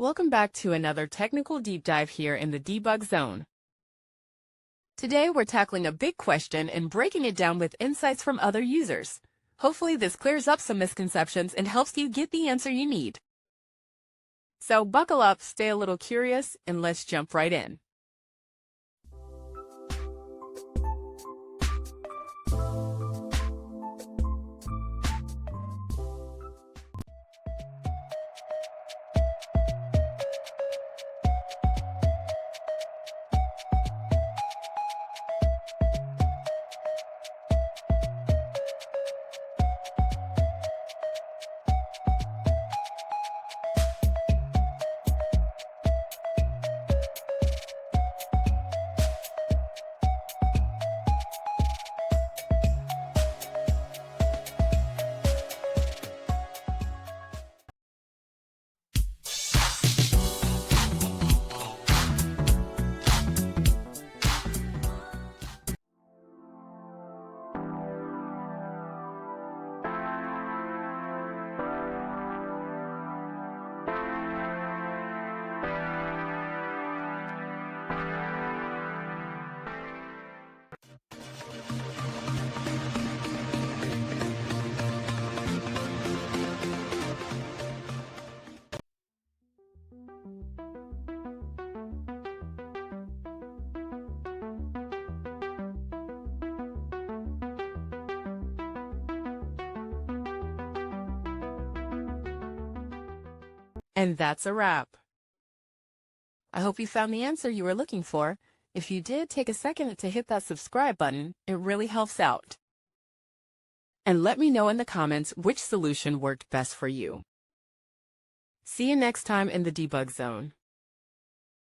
Welcome back to another technical deep dive here in the debug zone. Today we're tackling a big question and breaking it down with insights from other users. Hopefully this clears up some misconceptions and helps you get the answer you need. So buckle up, stay a little curious, and let's jump right in. And that's a wrap. I hope you found the answer you were looking for. If you did, take a second to hit that subscribe button. It really helps out. And let me know in the comments which solution worked best for you. See you next time in the debug zone.